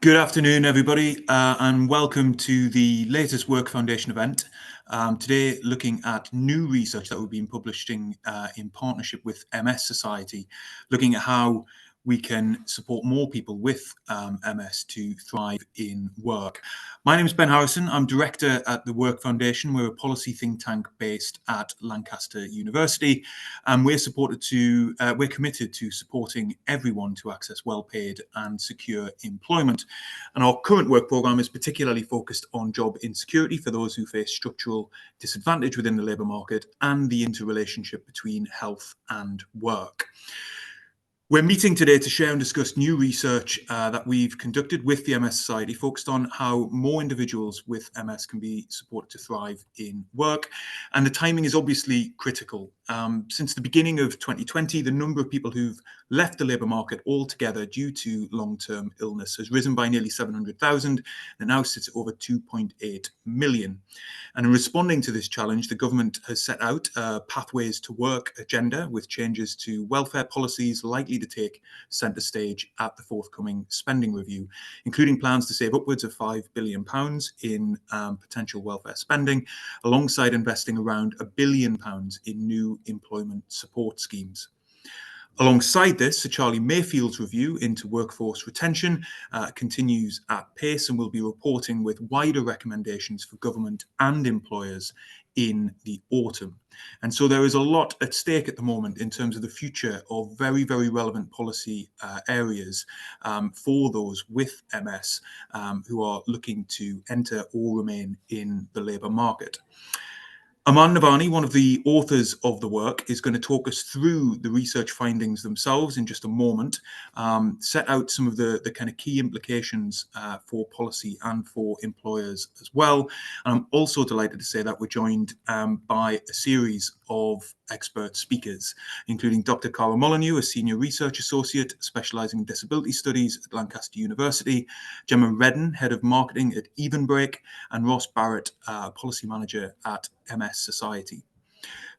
Good afternoon, everybody, and welcome to the latest Work Foundation event. Today, looking at new research that we've been publishing in partnership with MS Society, looking at how we can support more people with MS to thrive in work. My name is Ben Harrison. I'm director at the Work Foundation. We're a policy think tank based at Lancaster University, and we're committed to supporting everyone to access well-paid and secure employment. And our current work programme is particularly focused on job insecurity for those who face structural disadvantage within the labour market and the interrelationship between health and work. We're meeting today to share and discuss new research that we've conducted with the MS Society, focused on how more individuals with MS can be supported to thrive in work. And the timing is obviously critical. Since the beginning of 2020, the number of people who've left the labour market altogether due to long-term illness has risen by nearly 700,000 and now sits at over 2.8 million. And in responding to this challenge, the government has set out a Pathways to Work agenda with changes to welfare policies likely to take centre stage at the forthcoming spending review, including plans to save upwards of £5 billion in potential welfare spending, alongside investing around £1 billion in new employment support schemes. Alongside this, Sir Charlie Mayfield's review into workforce retention continues at pace and will be reporting with wider recommendations for government and employers in the autumn. And so there is a lot at stake at the moment in terms of the future of very, very relevant policy areas for those with MS who are looking to enter or remain in the labour market. Aman, Navani, one of the authors of the work, is going to talk us through the research findings themselves in just a moment, set out some of the kind of key implications for policy and for employers as well. And I'm also delighted to say that we're joined by a series of expert speakers, including Dr Cara Molyneux, a senior research associate specialising in disability studies at Lancaster University, Jemma Redden, head of marketing at EvenBreak, and Ross Barrett, policy manager at MS Society.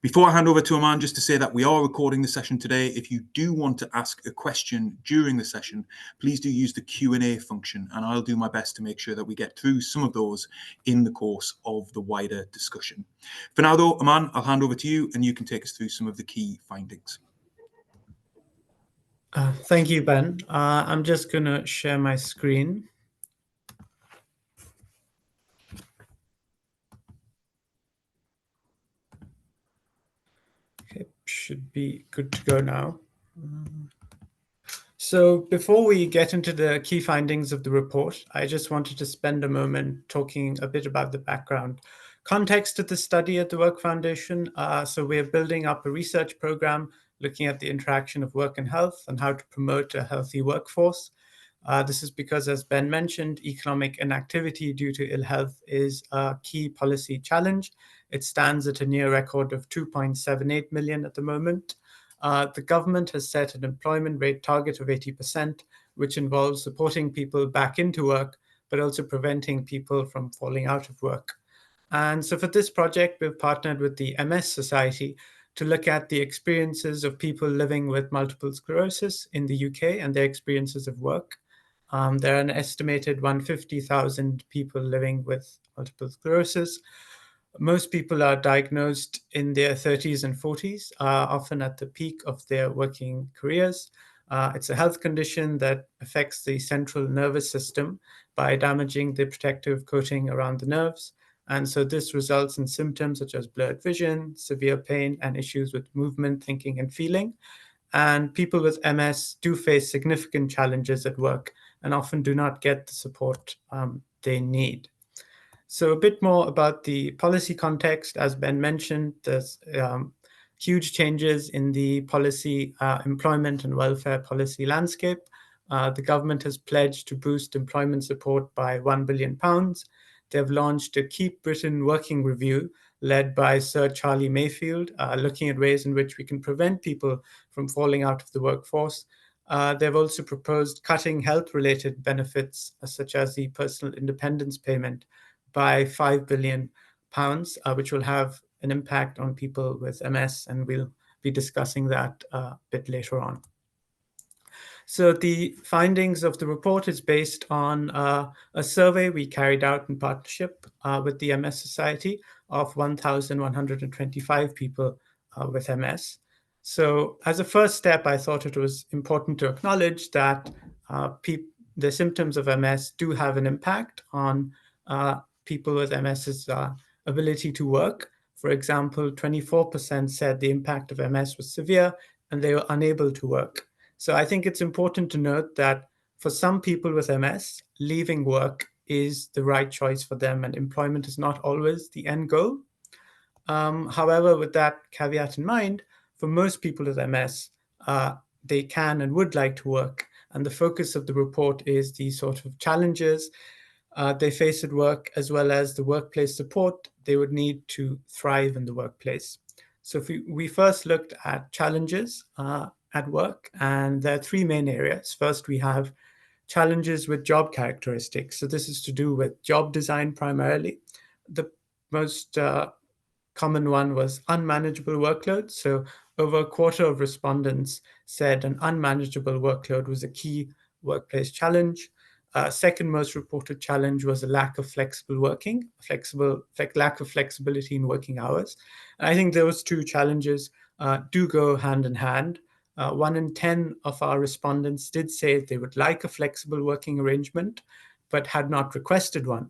Before I hand over to Aman, just to say that we are recording the session today. If you do want to ask a question during the session, please do use the Q&A function, and I'll do my best to make sure that we get through some of those in the course of the wider discussion. For now, though, Aman, I'll hand over to you, and you can take us through some of the key findings. Thank you, Ben. I'm just going to share my screen. Okay, should be good to go now. So before we get into the key findings of the report, I just wanted to spend a moment talking a bit about the background context of the study at the Work Foundation. So we're building up a research program looking at the interaction of work and health and how to promote a healthy workforce. This is because, as Ben mentioned, economic inactivity due to ill health is a key policy challenge. It stands at a near record of 2.78 million at the moment. The government has set an employment rate target of 80%, which involves supporting people back into work, but also preventing people from falling out of work. And so for this project, we've partnered with the MS Society to look at the experiences of people living with multiple sclerosis in the UK and their experiences of work. There are an estimated 150,000 people living with multiple sclerosis. Most people are diagnosed in their 30s and 40s, often at the peak of their working careers. It's a health condition that affects the central nervous system by damaging the protective coating around the nerves. And so this results in symptoms such as blurred vision, severe pain, and issues with movement, thinking, and feeling. And people with MS do face significant challenges at work and often do not get the support they need. So a bit more about the policy context. As Ben mentioned, there's huge changes in the policy, employment and welfare policy landscape. The government has pledged to boost employment support by £1 billion. They've launched a Keep Britain Working review led by Sir Charlie Mayfield, looking at ways in which we can prevent people from falling out of the workforce. They've also proposed cutting health-related benefits, such as the personal independence payment, by £5 billion, which will have an impact on people with MS, and we'll be discussing that a bit later on. So the findings of the report is based on a survey we carried out in partnership with the MS Society of 1,125 people with MS. So as a first step, I thought it was important to acknowledge that the symptoms of MS do have an impact on people with MS's ability to work. For example, 24% said the impact of MS was severe and they were unable to work. So I think it's important to note that for some people with MS, leaving work is the right choice for them, and employment is not always the end goal. However, with that caveat in mind, for most people with MS, they can and would like to work. And the focus of the report is the sort of challenges they face at work, as well as the workplace support they would need to thrive in the workplace. So if we first looked at challenges at work, and there are three main areas. First, we have challenges with job characteristics. So this is to do with job design primarily. The most common one was unmanageable workload. So over a quarter of respondents said an unmanageable workload was a key workplace challenge. Second most reported challenge was a lack of flexible working, lack of flexibility in working hours. And I think those two challenges do go hand in hand. 1 in 10 of our respondents did say they would like a flexible working arrangement, but had not requested one.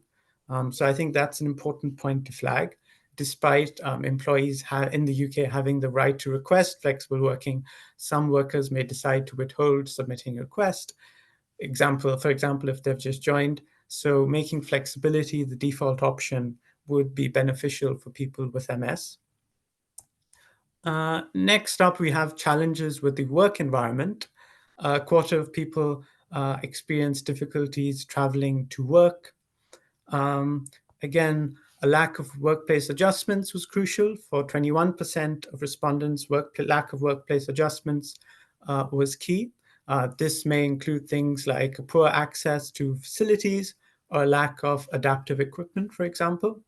So I think that's an important point to flag. Despite employees in the UK having the right to request flexible working, some workers may decide to withhold submitting a request. For example, if they've just joined. So making flexibility the default option would be beneficial for people with MS. Next up, we have challenges with the work environment. A quarter of people experience difficulties traveling to work. Again, a lack of workplace adjustments was crucial. For 21% of respondents, lack of workplace adjustments was key. This may include things like poor access to facilities or lack of adaptive equipment, for example.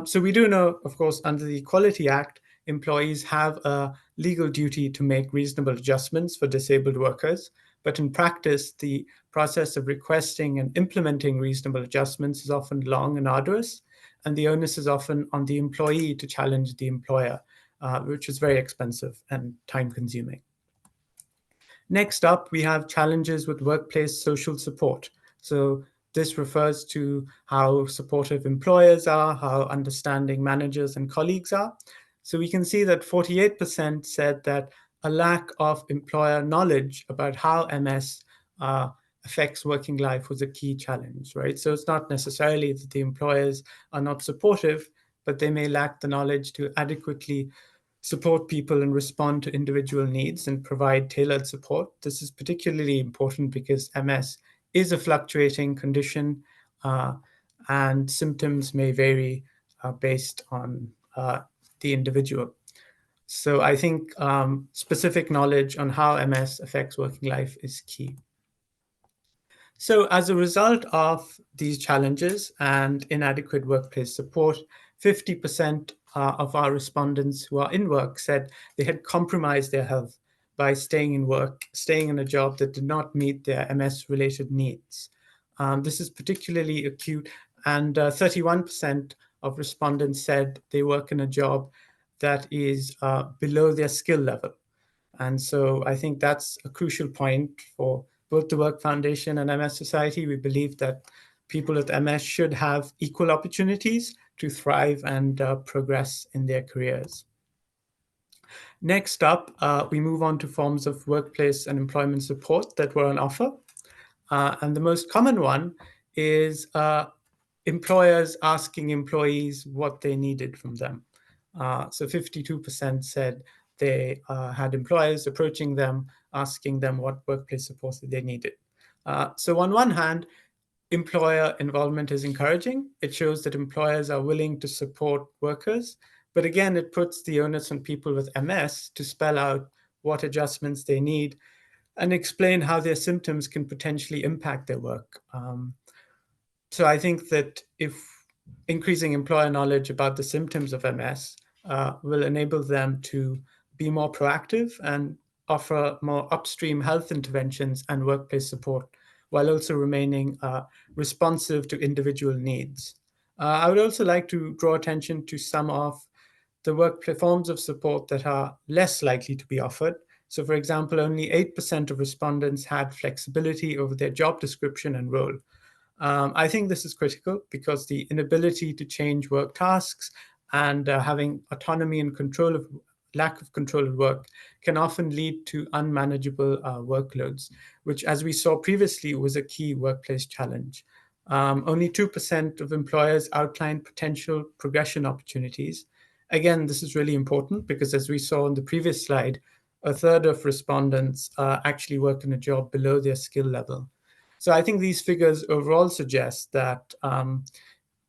So we do know, of course, under the Equality Act, employees have a legal duty to make reasonable adjustments for disabled workers. But in practice, the process of requesting and implementing reasonable adjustments is often long and arduous, and the onus is often on the employee to challenge the employer, which is very expensive and time-consuming. Next up, we have challenges with workplace social support. So this refers to how supportive employers are, how understanding managers and colleagues are. So we can see that 48% said that a lack of employer knowledge about how MS affects working life was a key challenge, right? So it's not necessarily that the employers are not supportive, but they may lack the knowledge to adequately support people and respond to individual needs and provide tailored support. This is particularly important because MS is a fluctuating condition and symptoms may vary based on the individual. So I think specific knowledge on how MS affects working life is key. So as a result of these challenges and inadequate workplace support, 50% of our respondents who are in work said they had compromised their health by staying in a job that did not meet their MS-related needs. This is particularly acute, and 31% of respondents said they work in a job that is below their skill level. And so I think that's a crucial point for both the Work Foundation and MS Society. We believe that people with MS should have equal opportunities to thrive and progress in their careers. Next up, we move on to forms of workplace and employment support that were on offer. And the most common one is employers asking employees what they needed from them. So 52% said they had employers approaching them, asking them what workplace support they needed. So on one hand, employer involvement is encouraging. It shows that employers are willing to support workers. But again, it puts the onus on people with MS to spell out what adjustments they need and explain how their symptoms can potentially impact their work. So I think that if increasing employer knowledge about the symptoms of MS will enable them to be more proactive and offer more upstream health interventions and workplace support, while also remaining responsive to individual needs. I would also like to draw attention to some of the work forms of support that are less likely to be offered. So, for example, only 8% of respondents had flexibility over their job description and role. I think this is critical because the inability to change work tasks and having autonomy and lack of control at work can often lead to unmanageable workloads, which, as we saw previously, was a key workplace challenge. Only 2% of employers outlined potential progression opportunities. Again, this is really important because, as we saw on the previous slide, a third of respondents actually work in a job below their skill level. So I think these figures overall suggest that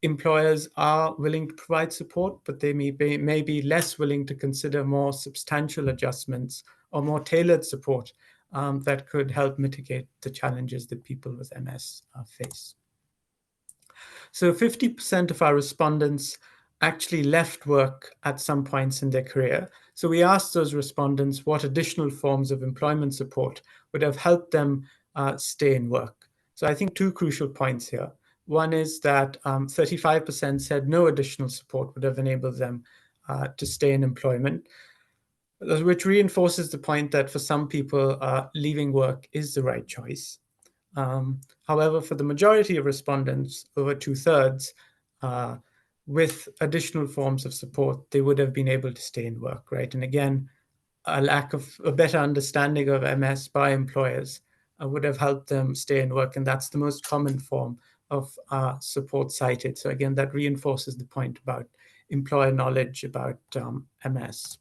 employers are willing to provide support, but they may be less willing to consider more substantial adjustments or more tailored support that could help mitigate the challenges that people with MS face. So 50% of our respondents actually left work at some points in their career. So we asked those respondents what additional forms of employment support would have helped them stay in work. So I think two crucial points here. One is that 35% said no additional support would have enabled them to stay in employment, which reinforces the point that for some people, leaving work is the right choice. However, for the majority of respondents, over 2/3, with additional forms of support, they would have been able to stay in work, right? And again, a lack of a better understanding of MS by employers would have helped them stay in work. And that's the most common form of support cited. So again, that reinforces the point about employer knowledge about MS.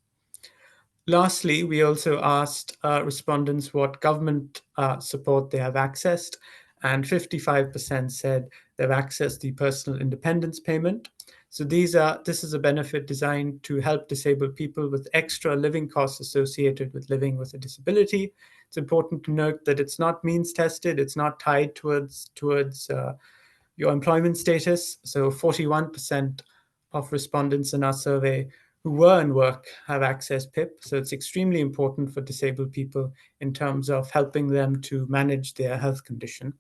Lastly, we also asked respondents what government support they have accessed, and 55% said they've accessed the personal independence payment. So this is a benefit designed to help disabled people with extra living costs associated with living with a disability. It's important to note that it's not means tested, it's not tied towards your employment status. So 41% of respondents in our survey who were in work have accessed PIP. So it's extremely important for disabled people in terms of helping them to manage their health condition.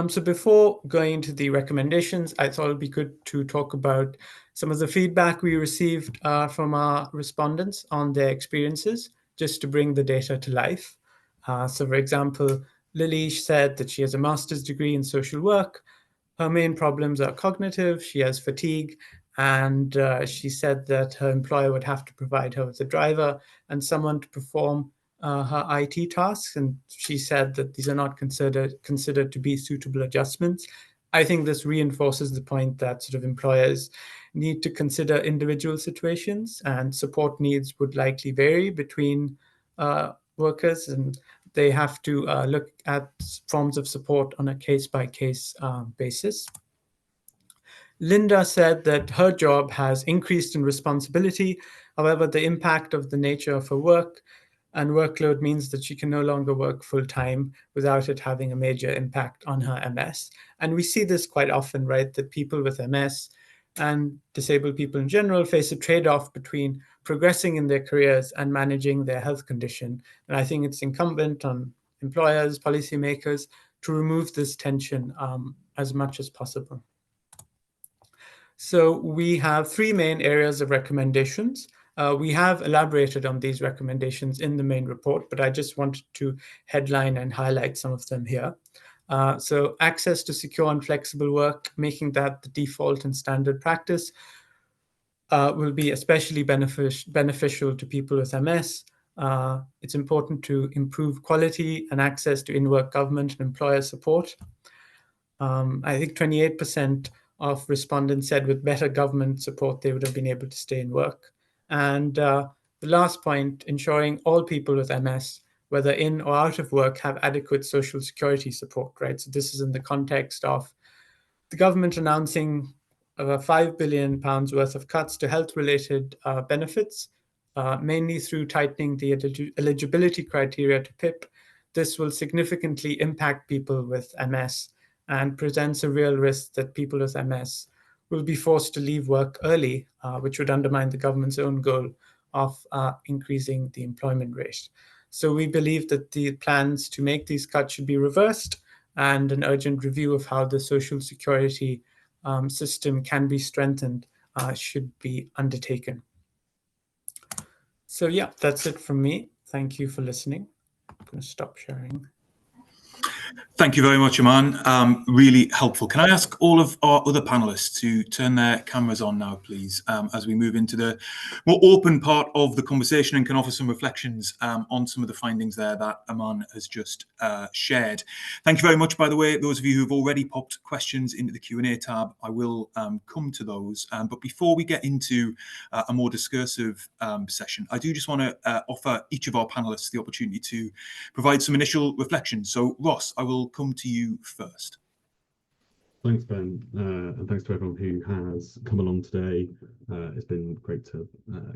So before going into the recommendations, I thought it'd be good to talk about some of the feedback we received from our respondents on their experiences, just to bring the data to life. So for example, Lily said that she has a master's degree in social work. Her main problems are cognitive, she has fatigue, and she said that her employer would have to provide her with a driver and someone to perform her IT tasks. And she said that these are not considered to be suitable adjustments. I think this reinforces the point that sort of employers need to consider individual situations, and support needs would likely vary between workers, and they have to look at forms of support on a case-by-case basis. Linda said that her job has increased in responsibility. However, the impact of the nature of her work and workload means that she can no longer work full-time without it having a major impact on her MS. And we see this quite often, right? That people with MS and disabled people in general face a trade-off between progressing in their careers and managing their health condition. And I think it's incumbent on employers, policymakers, to remove this tension as much as possible. So we have three main areas of recommendations. We have elaborated on these recommendations in the main report, but I just wanted to headline and highlight some of them here. So access to secure and flexible work, making that the default and standard practice, will be especially beneficial to people with MS. It's important to improve quality and access to in-work government and employer support. I think 28% of respondents said with better government support, they would have been able to stay in work. And the last point, ensuring all people with MS, whether in or out of work, have adequate social security support, right? So this is in the context of the government announcing £5 billion worth of cuts to health-related benefits, mainly through tightening the eligibility criteria to PIP. This will significantly impact people with MS and presents a real risk that people with MS will be forced to leave work early, which would undermine the government's own goal of increasing the employment rate. So we believe that the plans to make these cuts should be reversed, and an urgent review of how the social security system can be strengthened should be undertaken. So yeah, that's it from me. Thank you for listening. I'm going to stop sharing. Thank you very much, Aman. Really helpful. Can I ask all of our other panelists to turn their cameras on now, please, as we move into the more open part of the conversation and can offer some reflections on some of the findings there that Aman has just shared. Thank you very much, by the way, those of you who have already popped questions into the Q&A tab. I will come to those. But before we get into a more discursive session, I do just want to offer each of our panelists the opportunity to provide some initial reflections. So, Ross, I will come to you first. Thanks, Ben, and thanks to everyone who has come along today. It's been great to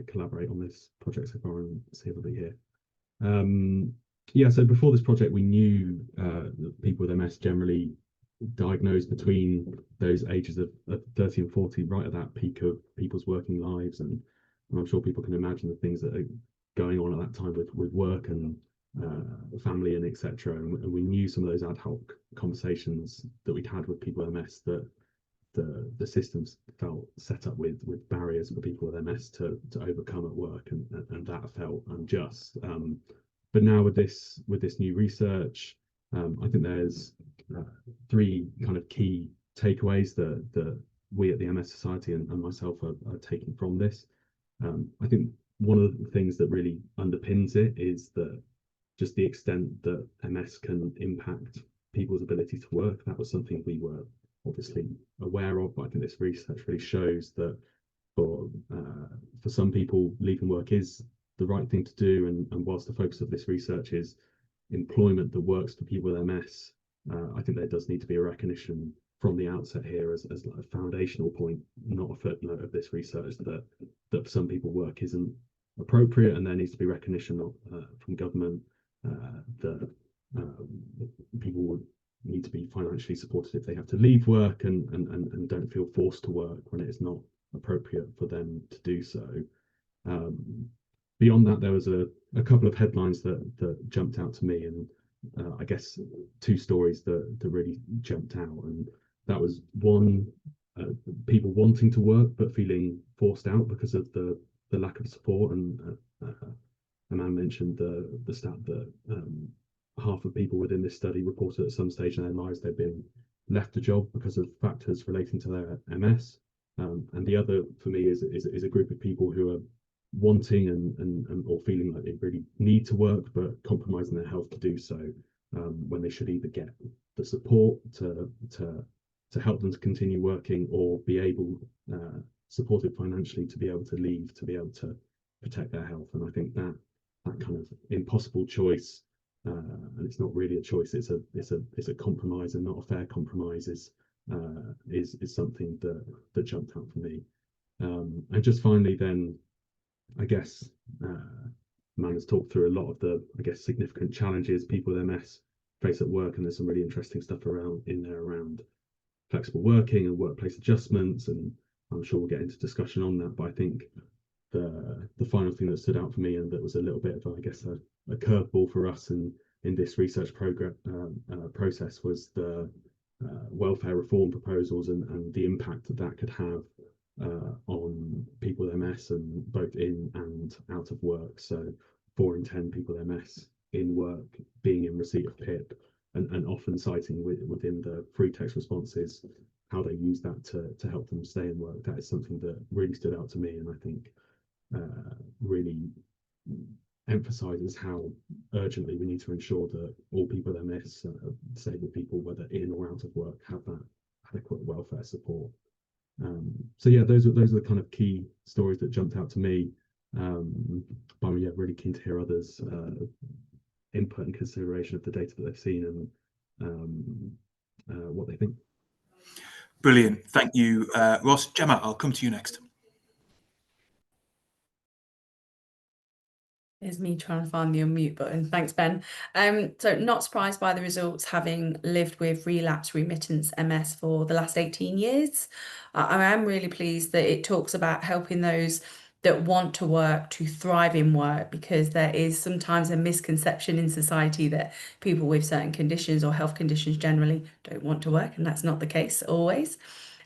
collaborate on this project so far and see everybody here. Yeah, so before this project, we knew that people with MS generally diagnosed between those ages of 30 and 40, right at that peak of people's working lives. And I'm sure people can imagine the things that are going on at that time with work and family and etc. And we knew some of those ad hoc conversations that we'd had with people with MS, that the systems felt set up with barriers for people with MS to overcome at work, and that felt unjust. But now with this new research, I think there's three kind of key takeaways that we at the MS Society and myself are taking from this. I think one of the things that really underpins it is that just the extent that MS can impact people's ability to work. That was something we were obviously aware of, but I think this research really shows that for some people, leaving work is the right thing to do. And whilst the focus of this research is employment that works for people with MS, I think there does need to be a recognition from the outset here as like a foundational point, not a footnote of this research, that for some people work isn't appropriate, and there needs to be recognition from government that people would need to be financially supported if they have to leave work and don't feel forced to work when it is not appropriate for them to do so. Beyond that, there was a couple of headlines that jumped out to me, and I guess two stories that really jumped out. And that was one, people wanting to work but feeling forced out because of the lack of support. And Aman mentioned the stat that half of people within this study reported at some stage in their lives they've been left a job because of factors relating to their MS. And the other, for me, is a group of people who are wanting and or feeling like they really need to work but compromising their health to do so, when they should either get the support to help them to continue working, or be able supported financially to be able to leave, to be able to protect their health. And I think that kind of impossible choice, and it's not really a choice, it's a compromise, and not a fair compromise, is something that jumped out for me. And just finally then, I guess Man has talked through a lot of the, I guess, significant challenges people with MS face at work, and there's some really interesting stuff around flexible working and workplace adjustments, and I'm sure we'll get into discussion on that. But I think the final thing that stood out for me, and that was a little bit of, I guess, a curveball for us in this research process, was the welfare reform proposals and the impact that could have on people with MS, and both in and out of work. So 4 in 10 people with MS in work being in receipt of PIP, and often citing within the free text responses how they use that to help them stay in work. That is something that really stood out to me, and I think really emphasizes how urgently we need to ensure that all people with MS, disabled people, whether in or out of work, have that adequate welfare support. So yeah, those are the kind of key stories that jumped out to me. But I'm really keen to hear others' input and consideration of the data that they've seen, and what they think. Brilliant, thank you, Ross. Jemma, I'll come to you next. Is me trying to find the unmute button. Thanks, Ben. So not surprised by the results, having lived with relapse remittance MS for the last 18 years. I am really pleased that it talks about helping those that want to work, to thrive in work, because there is sometimes a misconception in society that people with certain conditions or health conditions generally don't want to work, and that's not the case always.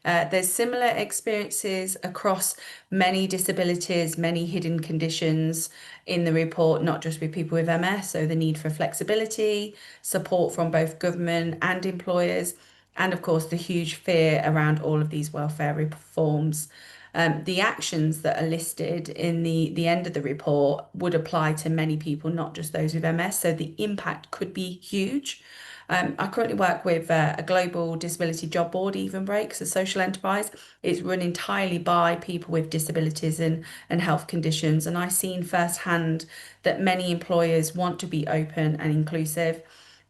There's similar experiences across many disabilities, many hidden conditions in the report, not just with people with MS, so the need for flexibility, support from both government and employers, and of course the huge fear around all of these welfare reforms. The actions that are listed in the end of the report would apply to many people, not just those with MS, so the impact could be huge. I currently work with a global disability job board, EvenBreak, a social enterprise. It's run entirely by people with disabilities and health conditions. And I've seen firsthand that many employers want to be open and inclusive.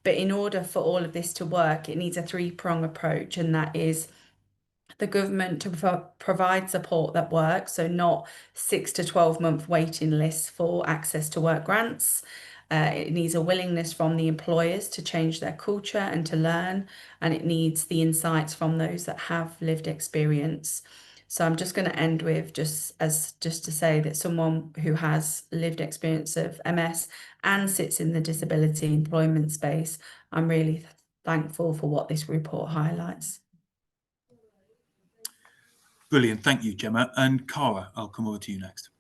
But in order for all of this to work, it needs a three-prong approach, and that is the government to provide support that works, so not 6 to 12 month waiting lists for access to work grants. It needs a willingness from the employers to change their culture and to learn, and it needs the insights from those that have lived experience. So I'm just going to end with just to say that someone who has lived experience of MS and sits in the disability employment space, I'm really thankful for what this report highlights. Brilliant, thank you, Gemma. And Cara, I'll come over to you next.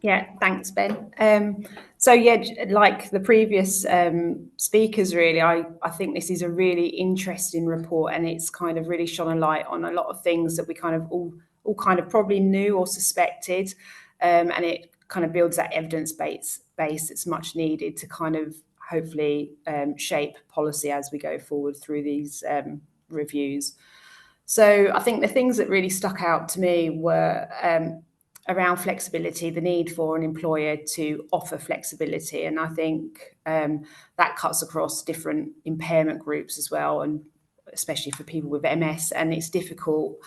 Yeah, thanks, Ben. So yeah, like the previous speakers, really, I think this is a really interesting report, and it's kind of really shone a light on a lot of things that we kind of all kind of probably knew or suspected, and it kind of builds that evidence base that's much needed to kind of hopefully shape policy as we go forward through these reviews. So I think the things that really stuck out to me were around flexibility, the need for an employer to offer flexibility. And I think that cuts across different impairment groups as well, and especially for people with MS. And it's difficult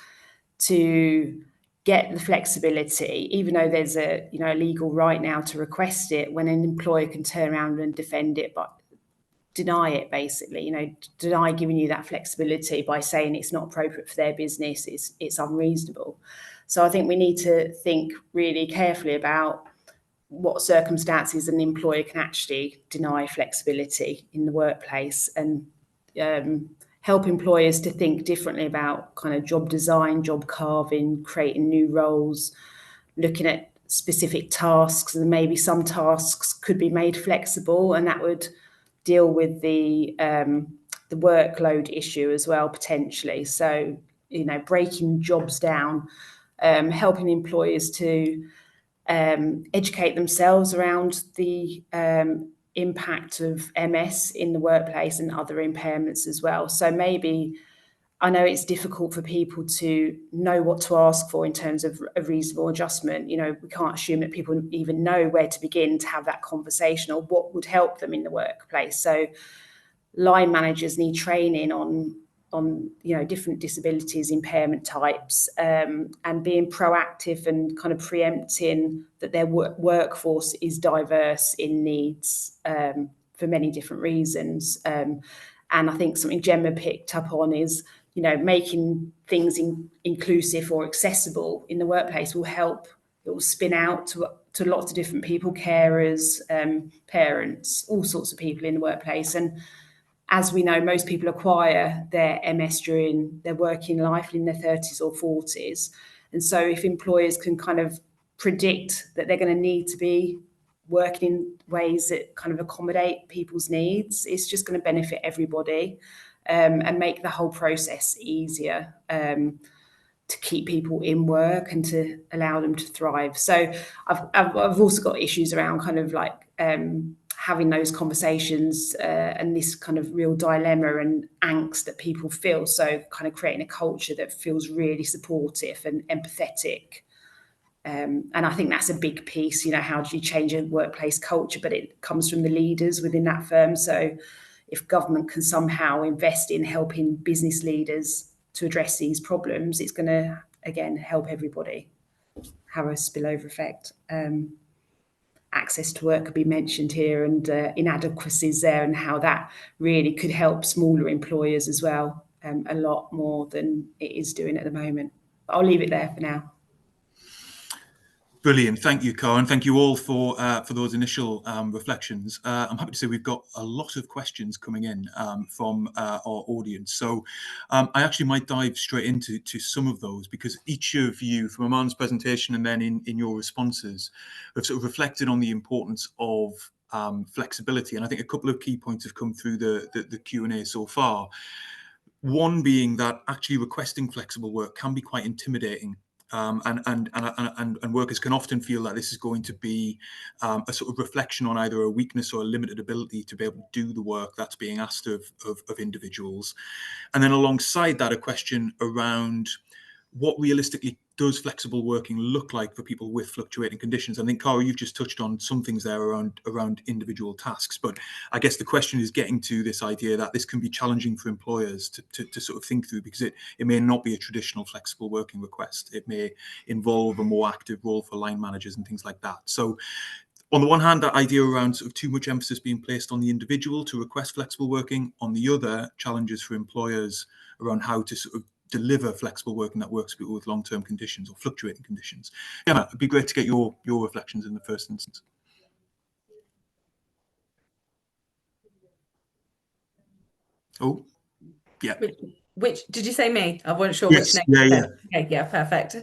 to get the flexibility, even though there's a legal right now to request it, when an employer can turn around and defend it, but deny it, basically, deny giving you that flexibility by saying it's not appropriate for their business, it's unreasonable. So I think we need to think really carefully about what circumstances an employer can actually deny flexibility in the workplace, and help employers to think differently about kind of job design, job carving, creating new roles, looking at specific tasks, and maybe some tasks could be made flexible, and that would deal with the workload issue as well, potentially. So, breaking jobs down, helping employers to educate themselves around the impact of MS in the workplace and other impairments as well. So maybe, I know it's difficult for people to know what to ask for in terms of a reasonable adjustment. We can't assume that people even know where to begin to have that conversation or what would help them in the workplace. So line managers need training on different disabilities, impairment types, and being proactive and kind of preempting that their workforce is diverse in needs for many different reasons. And I think something Gemma picked up on is, making things inclusive or accessible in the workplace will help. It will spin out to lots of different people, carers, parents, all sorts of people in the workplace. And as we know, most people acquire their MS during their working life in their 30s or 40s. And so if employers can kind of predict that they're going to need to be working in ways that kind of accommodate people's needs, it's just going to benefit everybody, and make the whole process easier to keep people in work and to allow them to thrive. So I've also got issues around kind of like having those conversations and this kind of real dilemma and angst that people feel. So kind of creating a culture that feels really supportive and empathetic. And I think that's a big piece, how do you change a workplace culture? But it comes from the leaders within that firm. So if government can somehow invest in helping business leaders to address these problems, it's going to, again, help everybody have a spillover effect. Access to work could be mentioned here, and inadequacies there, and how that really could help smaller employers as well, a lot more than it is doing at the moment. But I'll leave it there for now. Brilliant. Thank you, Cara, and thank you all for those initial reflections. I'm happy to say we've got a lot of questions coming in from our audience. So I actually might dive straight into some of those, because each of you, from Aman's presentation and then in your responses, have sort of reflected on the importance of flexibility. And I think a couple of key points have come through the Q&A so far. One being that actually requesting flexible work can be quite intimidating. And workers can often feel that this is going to be a sort of reflection on either a weakness or a limited ability to be able to do the work that's being asked of individuals. And then alongside that, a question around what realistically does flexible working look like for people with fluctuating conditions. I think, Cara, you've just touched on some things there around individual tasks, but I guess the question is getting to this idea that this can be challenging for employers to sort of think through, because it may not be a traditional flexible working request. It may involve a more active role for line managers and things like that. So on the one hand, that idea around sort of too much emphasis being placed on the individual to request flexible working. On the other, challenges for employers around how to sort of deliver flexible working that works for people with long-term conditions or fluctuating conditions. Jemma, it'd be great to get your reflections in the first instance. Oh, yeah. Which did you say me? I wasn't sure Yes, which name. yeah. Okay, yeah, perfect.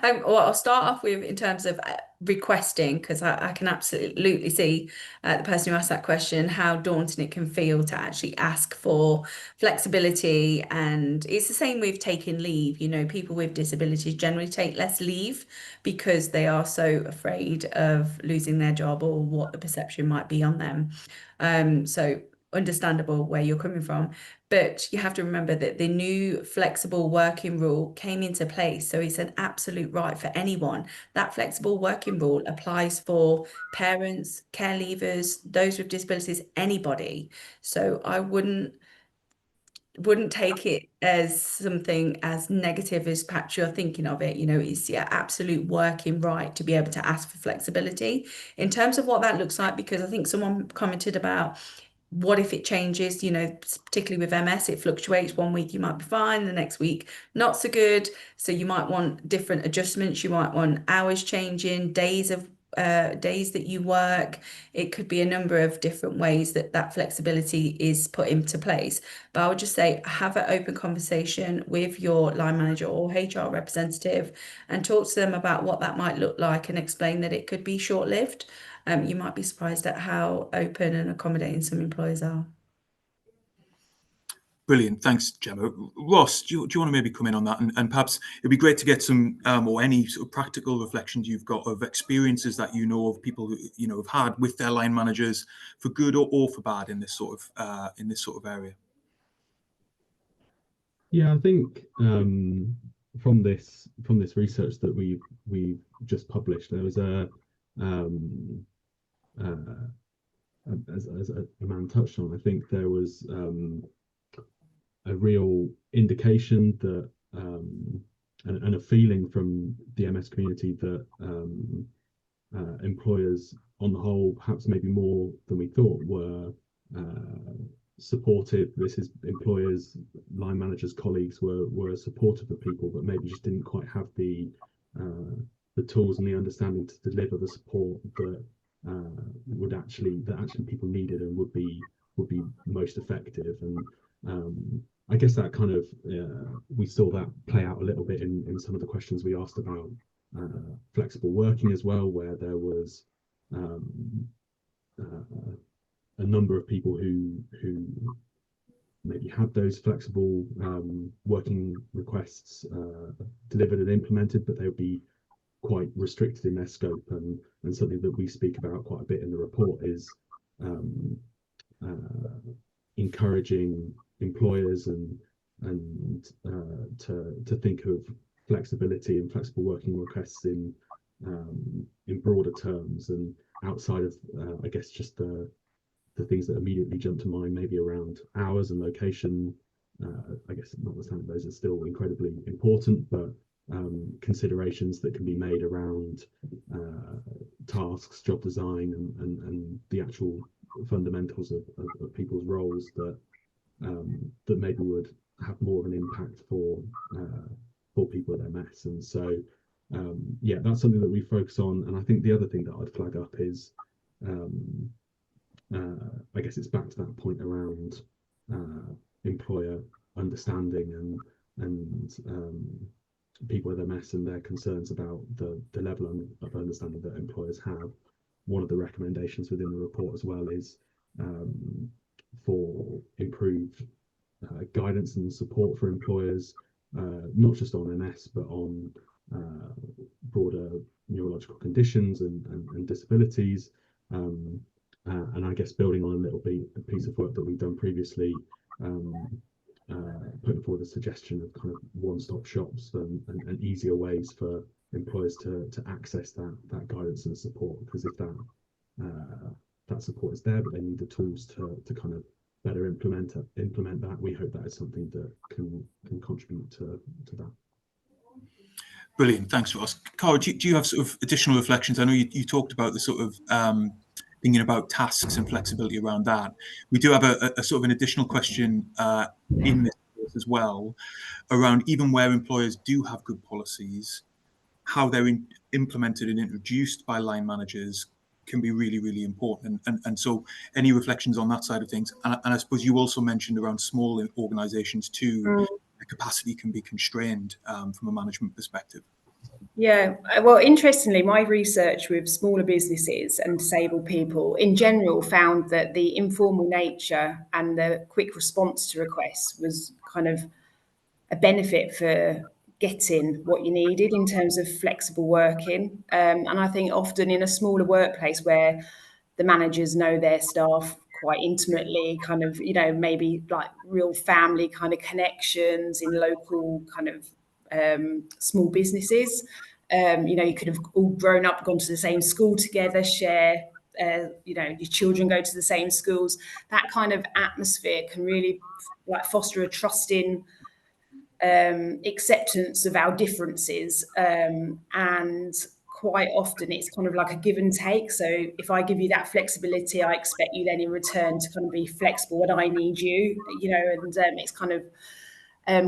Well, I'll start off with in terms of requesting, because I can absolutely see the person who asked that question, how daunting it can feel to actually ask for flexibility. And it's the same with taking leave. You know, people with disabilities generally take less leave because they are so afraid of losing their job or what the perception might be on them. So understandable where you're coming from. But you have to remember that the new flexible working rule came into place. So it's an absolute right for anyone. That flexible working rule applies for parents, care leavers, those with disabilities, anybody. So I wouldn't take it as something as negative as perhaps you're thinking of it. You know, it's your absolute working right to be able to ask for flexibility. In terms of what that looks like, because I think someone commented about, what if it changes? You know, particularly with MS, it fluctuates. One week you might be fine, the next week not so good. So you might want different adjustments. You might want hours changing, days that you work. It could be a number of different ways that flexibility is put into place. But I would just say, have an open conversation with your line manager or HR representative and talk to them about what that might look like, and explain that it could be short-lived. You might be surprised at how open and accommodating some employers are. Brilliant. Thanks, Jemma. Ross, do you want to maybe come in on that? And perhaps it'd be great to get some or any sort of practical reflections you've got of experiences that you know of people who have had with their line managers, for good or for bad, in this sort of area. Yeah, I think from this research that we've just published, there was as Aman touched on, I think there was a real indication that and a feeling from the MS community that employers on the whole, perhaps maybe more than we thought, were supportive. This is employers, line managers, colleagues were supportive of people, but maybe just didn't quite have the tools and the understanding to deliver the support that actually people needed and would be most effective. And I guess that kind of we saw that play out a little bit in some of the questions we asked about flexible working as well, where there was a number of people who maybe had those flexible working requests delivered and implemented, but they would be quite restricted in their scope. And something that we speak about quite a bit in the report is encouraging employers and to think of flexibility and flexible working requests in broader terms, and outside of I guess just the things that immediately jump to mind, maybe around hours and location. I guess notwithstanding those are still incredibly important, but considerations that can be made around tasks, job design, and the actual fundamentals of people's roles that maybe would have more of an impact for people with MS. And so yeah, that's something that we focus on. And I think the other thing that I'd flag up is, I guess it's back to that point around employer understanding and people with MS and their concerns about the level of understanding that employers have. One of the recommendations within the report as well is for improved guidance and support for employers, not just on MS, but on broader neurological conditions and disabilities. And I guess building on a piece of work that we've done previously, putting forward a suggestion of kind of one-stop shops and easier ways for employers to access that guidance and support. Because if that support is there, but they need the tools to kind of better implement that, we hope that is something that can contribute to that. Brilliant, thanks, Ross. Cara, do you have sort of additional reflections? I know you talked about the sort of thinking about tasks and flexibility around that. We do have a sort of an additional question in this course as well, around even where employers do have good policies, how they're implemented and introduced by line managers can be really, really important. And so any reflections on that side of things? And I suppose you also mentioned around small organisations too, the capacity can be constrained from a management perspective. Yeah, well, interestingly, my research with smaller businesses and disabled people in general found that the informal nature and the quick response to requests was kind of a benefit for getting what you needed in terms of flexible working. And I think often in a smaller workplace where the managers know their staff quite intimately, kind of, maybe like real family kind of connections in local kind of small businesses. You could have all grown up, gone to the same school together, share, your children go to the same schools. That kind of atmosphere can really like foster a trusting acceptance of our differences. And quite often it's kind of like a give and take. So if I give you that flexibility, I expect you then in return to kind of be flexible when I need you, and it's kind of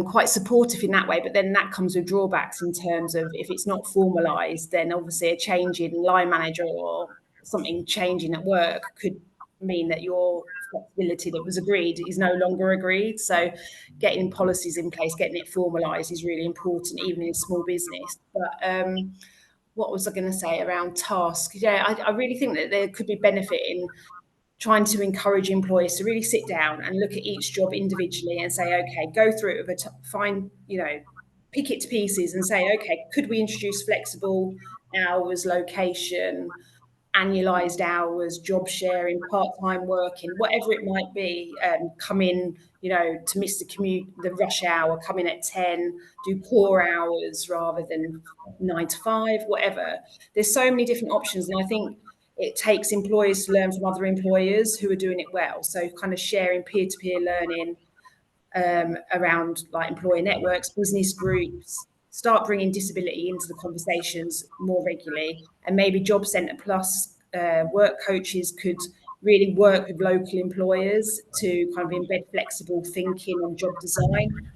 quite supportive in that way. But then that comes with drawbacks in terms of if it's not formalised, then obviously a change in line manager or something changing at work could mean that your flexibility that was agreed is no longer agreed. So getting policies in place, getting it formalised is really important, even in small business. But what was I going to say around tasks? Yeah, I really think that there could be benefit in trying to encourage employers to really sit down and look at each job individually and say, okay, go through it with pick it to pieces and say, okay, could we introduce flexible hours, location, annualized hours, job sharing, part-time working, whatever it might be, come in, to miss the commute, the rush hour, come in at 10, do core hours rather than 9 to 5, whatever. There's so many different options. And I think it takes employers to learn from other employers who are doing it well. So kind of sharing peer-to-peer learning around like employer networks, business groups, start bringing disability into the conversations more regularly. And maybe Job Centre Plus work coaches could really work with local employers to kind of embed flexible thinking on job design.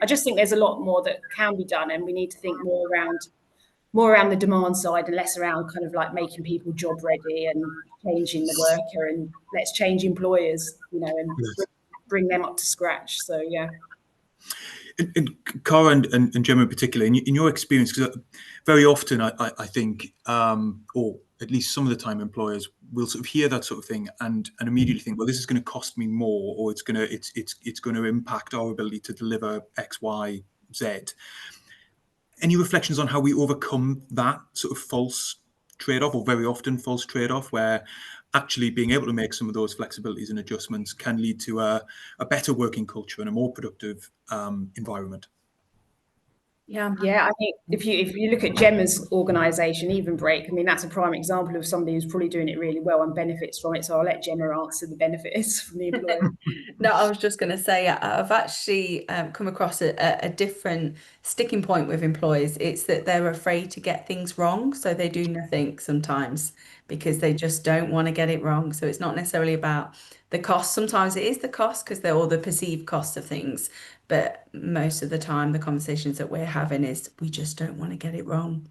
I just think there's a lot more that can be done, and we need to think more around the demand side and less around kind of like making people job ready and changing the worker, and let's change employers, and bring them up to scratch. So, yeah. And Cara and Jemma in particular, in your experience, because very often I think, or at least some of the time, employers will sort of hear that sort of thing and immediately think, well, this is going to cost me more, or it's going to impact our ability to deliver X, Y, Z. Any reflections on how we overcome that sort of false trade-off, or very often false trade-off, where actually being able to make some of those flexibilities and adjustments can lead to a better working culture and a more productive environment? Yeah, I think if you look at Jemma's organisation, EvenBreak, I mean, that's a prime example of somebody who's probably doing it really well and benefits from it. So I'll let Jemma answer the benefits from the employer. No, I was just going to say, I've actually come across a different sticking point with employers. It's that they're afraid to get things wrong. So they do nothing sometimes because they just don't want to get it wrong. So it's not necessarily about the cost. Sometimes it is the cost because they're all the perceived cost of things. But most of the time, the conversations that we're having is we just don't want to get it wrong.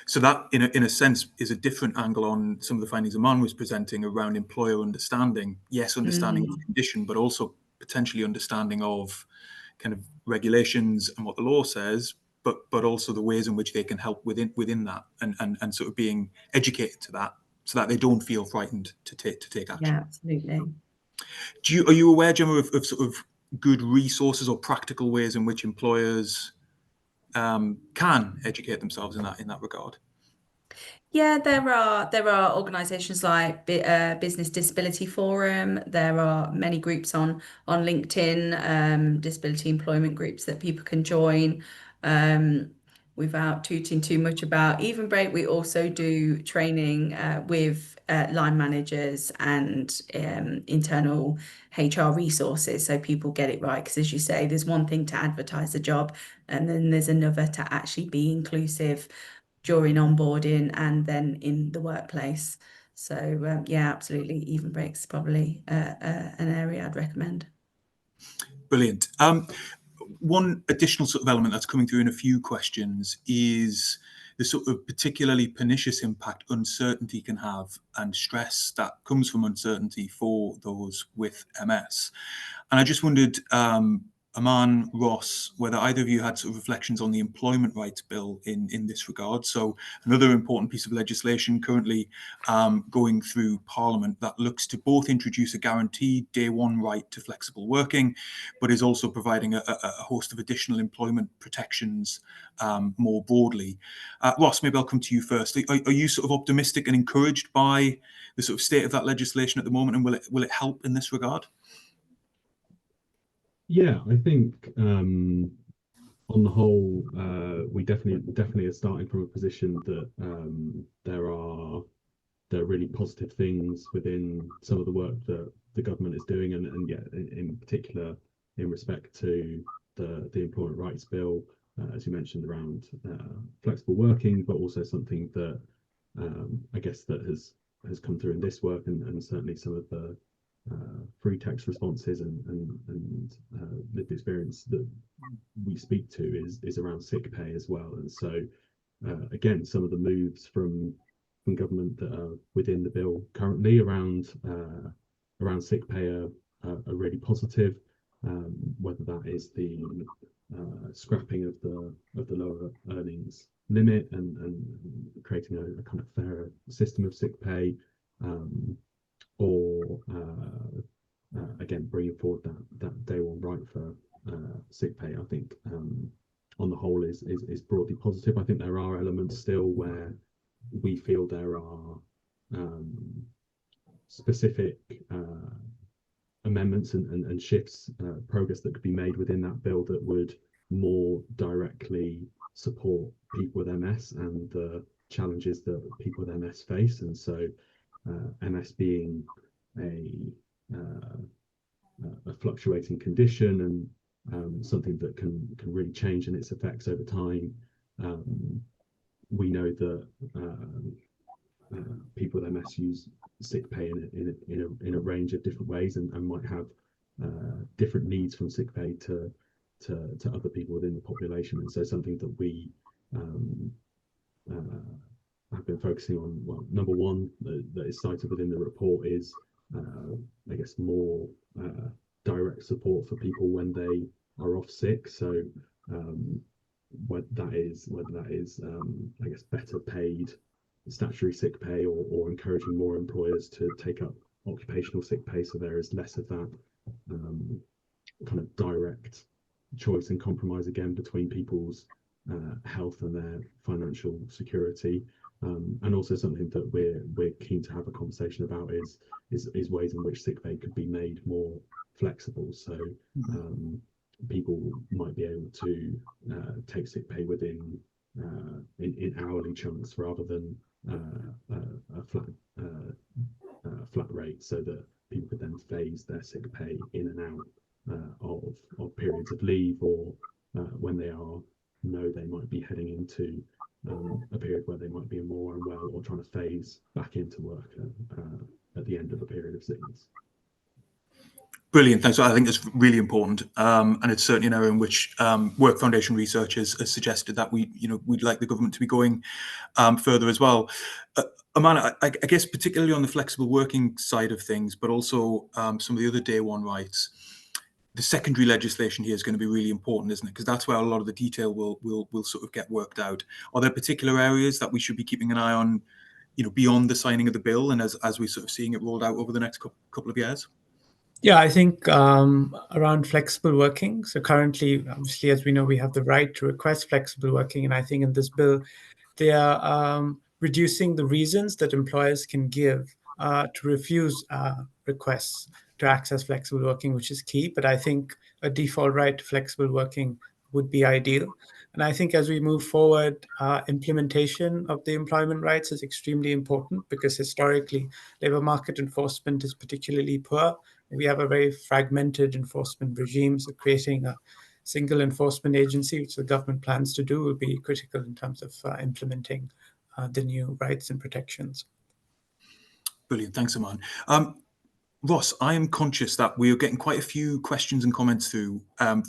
So that, in a sense, is a different angle on some of the findings Aman was presenting around employer understanding. Yes, understanding of the condition, but also potentially understanding of kind of regulations and what the law says, but also the ways in which they can help within that, and sort of being educated to that, so that they don't feel frightened to take action. Yeah, absolutely. Are you aware, Gemma, of sort of good resources or practical ways in which employers can educate themselves in that regard? Yeah, there are organisations like Business Disability Forum. There are many groups on LinkedIn, disability employment groups that people can join. Without tooting too much about EvenBreak, we also do training with line managers and internal HR resources, so people get it right. Because as you say, there's one thing to advertise a job, and then there's another to actually be inclusive during onboarding and then in the workplace. So yeah, absolutely, EvenBreak's probably an area I'd recommend. Brilliant. One additional sort of element that's coming through in a few questions is the sort of particularly pernicious impact uncertainty can have, and stress that comes from uncertainty for those with MS. And I just wondered, Aman, Ross, whether either of you had sort of reflections on the Employment Rights Bill in this regard. So another important piece of legislation currently going through Parliament that looks to both introduce a guaranteed day one right to flexible working, but is also providing a host of additional employment protections more broadly. Ross, maybe I'll come to you first. Are you sort of optimistic and encouraged by the sort of state of that legislation at the moment, and will it help in this regard? Yeah, I think on the whole, we definitely are starting from a position that there are really positive things within some of the work that the government is doing, and yet in particular in respect to the Employment Rights Bill, as you mentioned, around flexible working, but also something that I guess that has come through in this work, and certainly some of the free text responses and lived experience that we speak to is around sick pay as well. And so again, some of the moves from government that are within the bill currently around sick pay are really positive, whether that is the scrapping of the lower earnings limit and creating a kind of fairer system of sick pay, or again bringing forward that day one right for sick pay. I think on the whole is broadly positive. I think there are elements still where we feel there are specific amendments and shifts, progress that could be made within that bill that would more directly support people with MS and the challenges that people with MS face. And so MS being a fluctuating condition and something that can really change in its effects over time. We know that people with MS use sick pay in a range of different ways, and might have different needs from sick pay to other people within the population. And so something that we have been focusing on, well, number one that is cited within the report is I guess more direct support for people when they are off sick. So whether that is I guess better paid statutory sick pay, or encouraging more employers to take up occupational sick pay, so there is less of that kind of direct choice and compromise again between people's health and their financial security. And also something that we're keen to have a conversation about is ways in which sick pay could be made more flexible. So people might be able to take sick pay within in hourly chunks rather than a flat rate, so that people could then phase their sick pay in and out of periods of leave, or when they might be heading into a period where they might be more unwell, or trying to phase back into work at the end of a period of sickness. Brilliant, thanks. I think it's really important, and it's certainly an area in which Work Foundation research has suggested that we'd like the government to be going further as well. Aman, I guess particularly on the flexible working side of things, but also some of the other day one rights, the secondary legislation here is going to be really important, isn't it? Because that's where a lot of the detail will sort of get worked out. Are there particular areas that we should be keeping an eye on, beyond the signing of the bill and as we sort of seeing it rolled out over the next couple of years? Yeah, I think around flexible working. So currently, obviously, as we know, we have the right to request flexible working. And I think in this bill, they are reducing the reasons that employers can give to refuse requests to access flexible working, which is key. But I think a default right to flexible working would be ideal. And I think as we move forward, implementation of the employment rights is extremely important because historically, labor market enforcement is particularly poor. We have a very fragmented enforcement regime, so creating a single enforcement agency, which the government plans to do, will be critical in terms of implementing the new rights and protections. Brilliant, thanks, Aman. Ross, I am conscious that we are getting quite a few questions and comments through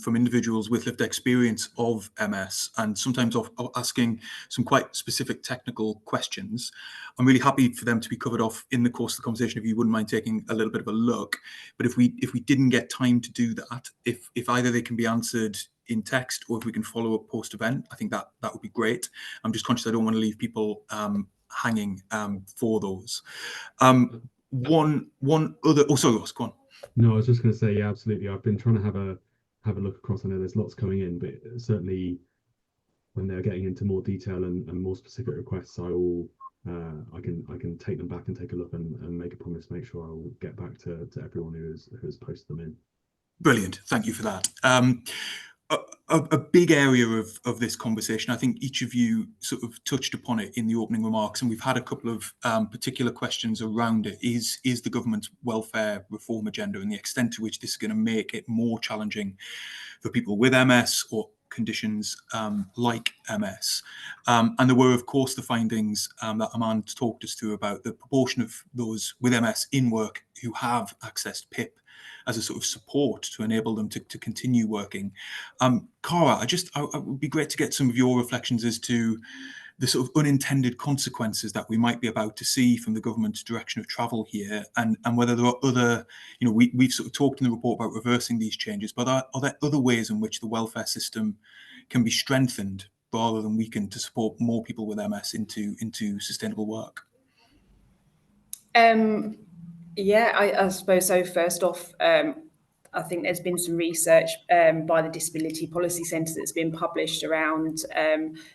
from individuals with lived experience of MS and sometimes of asking some quite specific technical questions. I'm really happy for them to be covered off in the course of the conversation if you wouldn't mind taking a little bit of a look. But if we didn't get time to do that, if either they can be answered in text or if we can follow up post-event, I think that would be great. I'm just conscious I don't want to leave people hanging for those. One other. Oh, sorry, Ross, go on. No, I was just going to say, yeah, absolutely. I've been trying to have a look across. I know there's lots coming in, but certainly when they're getting into more detail and more specific requests, I can take them back and take a look and make a promise to make sure I will get back to everyone who has posted them in. Brilliant, thank you for that. A big area of this conversation, I think each of you sort of touched upon it in the opening remarks, and we've had a couple of particular questions around it, is the government's welfare reform agenda and the extent to which this is going to make it more challenging for people with MS or conditions like MS. And there were, of course, the findings that Aman talked us through about the proportion of those with MS in work who have accessed PIP as a sort of support to enable them to continue working. Cara, it would be great to get some of your reflections as to the sort of unintended consequences that we might be about to see from the government's direction of travel here, and whether there are other, we've sort of talked in the report about reversing these changes, but are there other ways in which the welfare system can be strengthened rather than weakened to support more people with MS into sustainable work? Yeah, I suppose so. First off, I think there's been some research by the Disability Policy Centre that's been published around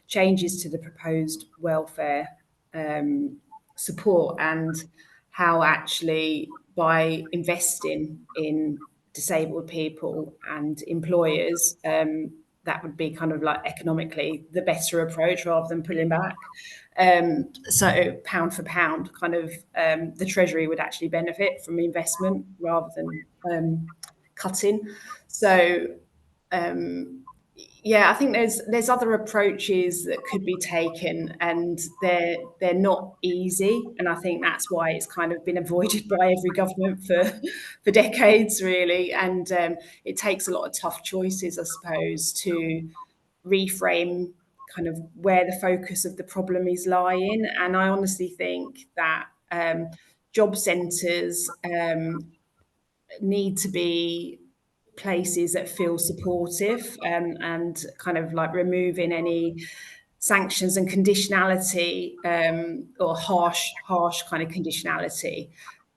changes to the proposed welfare support and how actually by investing in disabled people and employers, that would be kind of like economically the better approach rather than pulling back. So pound for pound, kind of the Treasury would actually benefit from investment rather than cutting. So yeah, I think there's other approaches that could be taken, and they're not easy, and I think that's why it's kind of been avoided by every government for decades, really. And it takes a lot of tough choices, I suppose, to reframe kind of where the focus of the problem is lying. And I honestly think that job centres need to be places that feel supportive, and kind of like removing any sanctions and conditionality, or harsh kind of conditionality,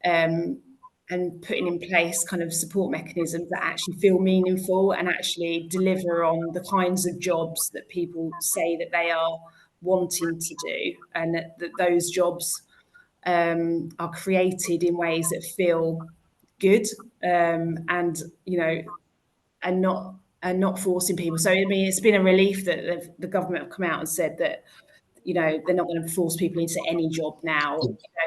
and putting in place kind of support mechanisms that actually feel meaningful and actually deliver on the kinds of jobs that people say that they are wanting to do, and that those jobs are created in ways that feel good, and and not forcing people. So I mean, it's been a relief that the government have come out and said that they're not going to force people into any job now.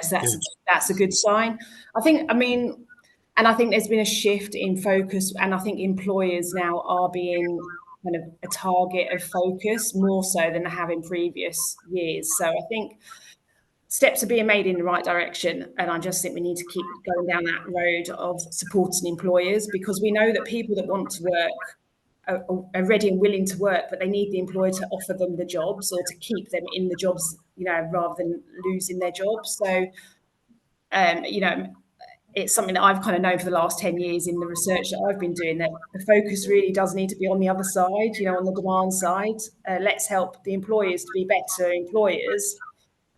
So that's a good sign. I think there's been a shift in focus, and I think employers now are being kind of a target of focus more so than they have in previous years. So I think steps are being made in the right direction, and I just think we need to keep going down that road of supporting employers, because we know that people that want to work are ready and willing to work, but they need the employer to offer them the jobs or to keep them in the jobs, rather than losing their jobs. So, it's something that I've kind of known for the last 10 years in the research that I've been doing, that the focus really does need to be on the other side, on the demand side. Let's help the employers to be better employers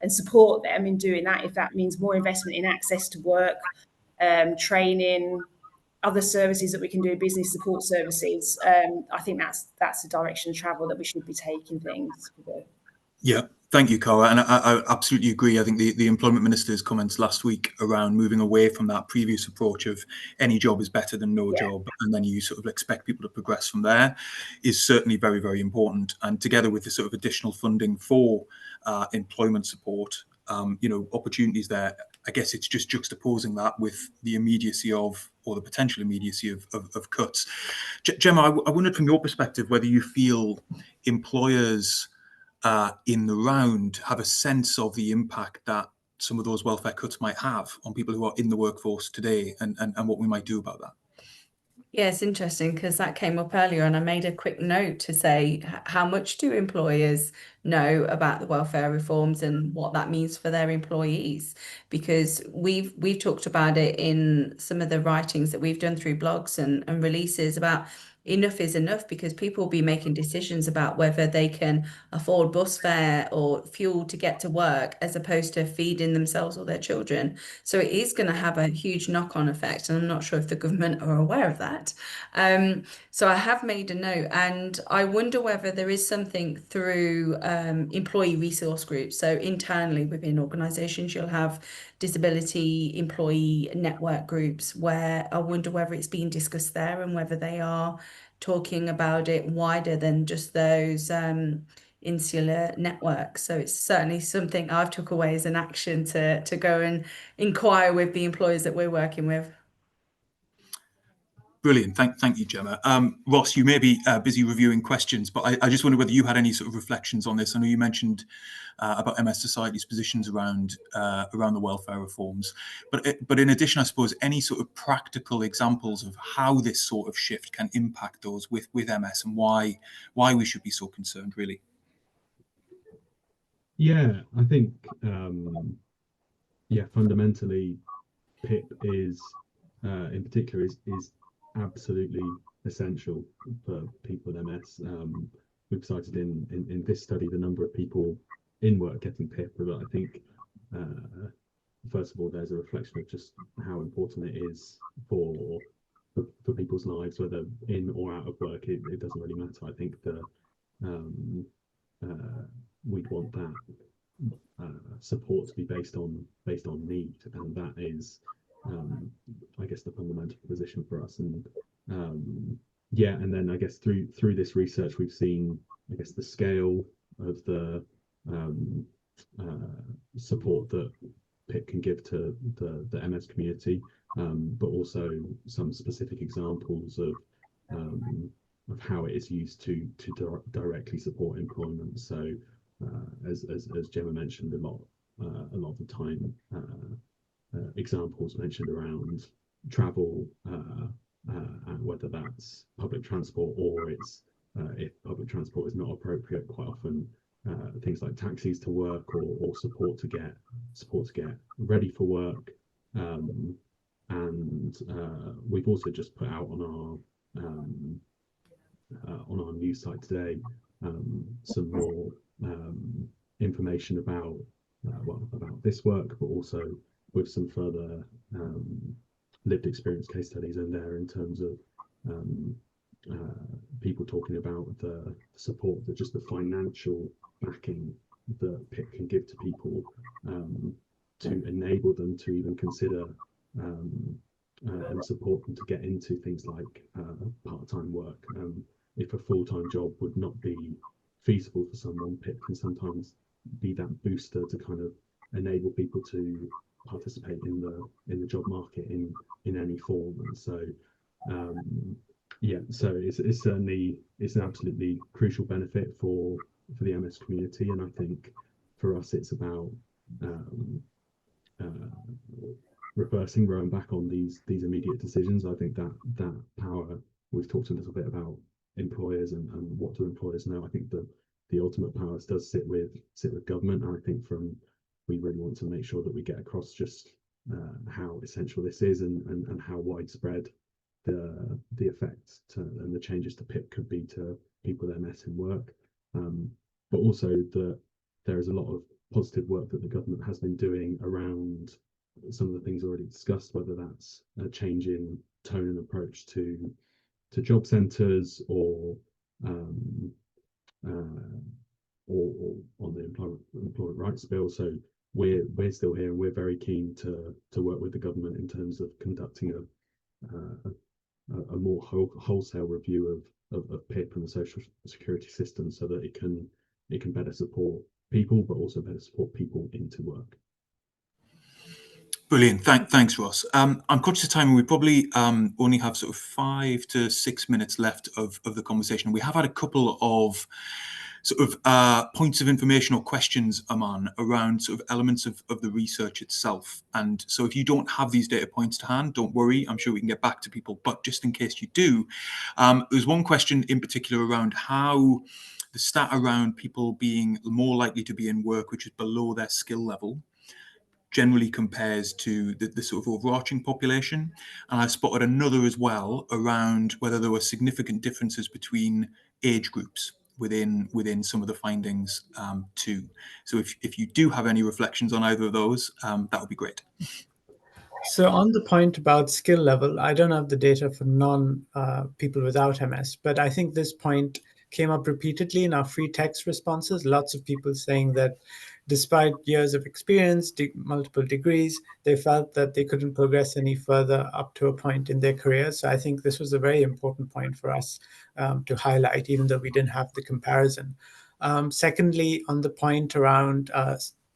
and support them in doing that, if that means more investment in access to work, training, other services that we can do, business support services. I think that's the direction of travel that we should be taking things. Yeah, thank you, Cara. And I absolutely agree. I think the Employment Minister's comments last week around moving away from that previous approach of any job is better than no job, and then you sort of expect people to progress from there, is certainly very, very important. And together with the sort of additional funding for employment support, opportunities there, I guess it's just juxtaposing that with the immediacy of, or the potential immediacy of cuts. Jemma, I wondered from your perspective whether you feel employers in the round have a sense of the impact that some of those welfare cuts might have on people who are in the workforce today, and what we might do about that. Yeah, it's interesting because that came up earlier, and I made a quick note to say, how much do employers know about the welfare reforms and what that means for their employees? Because we've talked about it in some of the writings that we've done through blogs and releases about enough is enough, because people will be making decisions about whether they can afford bus fare or fuel to get to work, as opposed to feeding themselves or their children. So it is going to have a huge knock-on effect, and I'm not sure if the government are aware of that. So I have made a note, and I wonder whether there is something through employee resource groups. So internally within organisations, you'll have disability employee network groups, where I wonder whether it's being discussed there and whether they are talking about it wider than just those insular networks. So it's certainly something I've took away as an action to go and inquire with the employers that we're working with. Brilliant. Thank you, Jemma. Ross, you may be busy reviewing questions, but I just wonder whether you had any sort of reflections on this. I know you mentioned about MS Society's positions around the welfare reforms, but in addition, I suppose, any sort of practical examples of how this sort of shift can impact those with MS, and why we should be so concerned, really. Yeah, I think fundamentally, PIP is in particular is absolutely essential for people with MS. We've cited in this study the number of people in work getting PIP, but I think first of all, there's a reflection of just how important it is for people's lives, whether in or out of work. It doesn't really matter. I think we'd want that support to be based on need, and that is I guess the fundamental position for us. And and then I guess through this research, we've seen, I guess, the scale of the support that PIP can give to the MS community, but also some specific examples of how it is used to directly support employment. So as Jemma mentioned, a lot of the time, examples mentioned around travel, and whether that's public transport or it's if public transport is not appropriate, quite often things like taxis to work, or support to get ready for work. And we've also just put out on our news site today some more information about this work, but also with some further lived experience case studies in there, in terms of people talking about the support, that just the financial backing that PIP can give to people to enable them to even consider and support them to get into things like part-time work. If a full-time job would not be feasible for someone, PIP can sometimes be that booster to kind of enable people to participate in the job market in any form. And so so it's certainly an absolutely crucial benefit for the MS community. And I think for us, it's about reversing, rowing back on these immediate decisions. I think that power, we've talked a little bit about employers and what do employers know. I think the ultimate power does sit with government, and I think we really want to make sure that we get across just how essential this is and how widespread the effects and the changes to PIP could be to people with MS in work, but also that there is a lot of positive work that the government has been doing around some of the things already discussed, whether that's a change in tone and approach to job centres or on the employment rights bill. So we're still here, and we're very keen to work with the government in terms of conducting a more wholesale review of PIP and the social security system, so that it can better support people, but also better support people into work. Brilliant. Thanks, Ross. I'm conscious of time, and we probably only have sort of 5 to 6 minutes left of the conversation. We have had a couple of sort of points of information or questions, Aman, around sort of elements of the research itself. And so if you don't have these data points to hand, don't worry, I'm sure we can get back to people. But just in case you do, there's one question in particular around how the stat around people being more likely to be in work which is below their skill level generally compares to the sort of overarching population. And I spotted another as well around whether there were significant differences between age groups within some of the findings too. So if you do have any reflections on either of those, that would be great. So on the point about skill level, I don't have the data for people without MS, but I think this point came up repeatedly in our free text responses. Lots of people saying that despite years of experience, multiple degrees, they felt that they couldn't progress any further up to a point in their career. So I think this was a very important point for us to highlight, even though we didn't have the comparison. Secondly, on the point around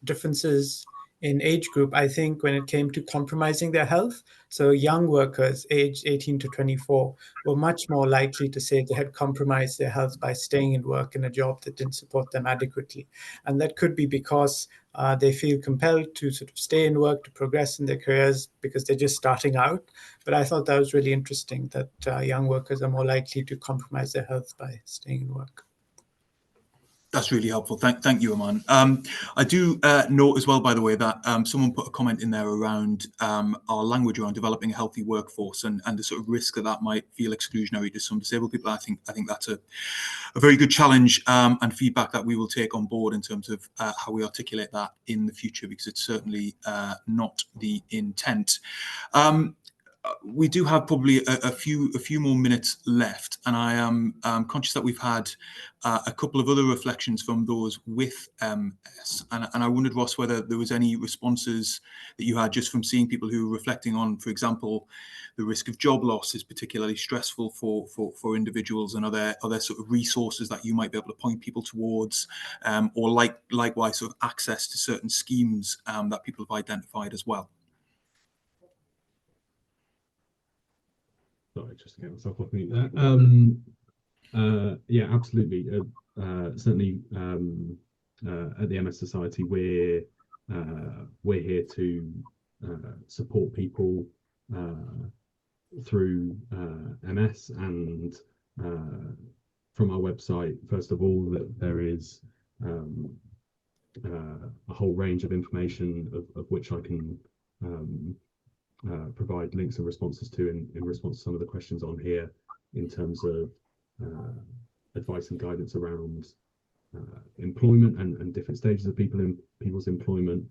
differences in age group, I think when it came to compromising their health, so young workers aged 18 to 24 were much more likely to say they had compromised their health by staying in work in a job that didn't support them adequately. And that could be because they feel compelled to sort of stay in work to progress in their careers because they're just starting out. But I thought that was really interesting that young workers are more likely to compromise their health by staying in work. That's really helpful. Thank you, Aman. I do note as well, by the way, that someone put a comment in there around our language around developing a healthy workforce and the sort of risk that might feel exclusionary to some disabled people. I think that's a very good challenge and feedback that we will take on board in terms of how we articulate that in the future, because it's certainly not the intent. We do have probably a few more minutes left, and I am conscious that we've had a couple of other reflections from those with MS, and I wondered, Ross, whether there was any responses that you had just from seeing people who were reflecting on, for example, the risk of job loss is particularly stressful for individuals, and are there sort of resources that you might be able to point people towards, or likewise sort of access to certain schemes that people have identified as well. Sorry, just to get myself off mute there. Yeah, absolutely. Certainly, at the MS Society, we're here to support people through MS, and from our website, first of all, that there is a whole range of information of which I can provide links and responses to in response to some of the questions on here, in terms of advice and guidance around employment and different stages of people's employment,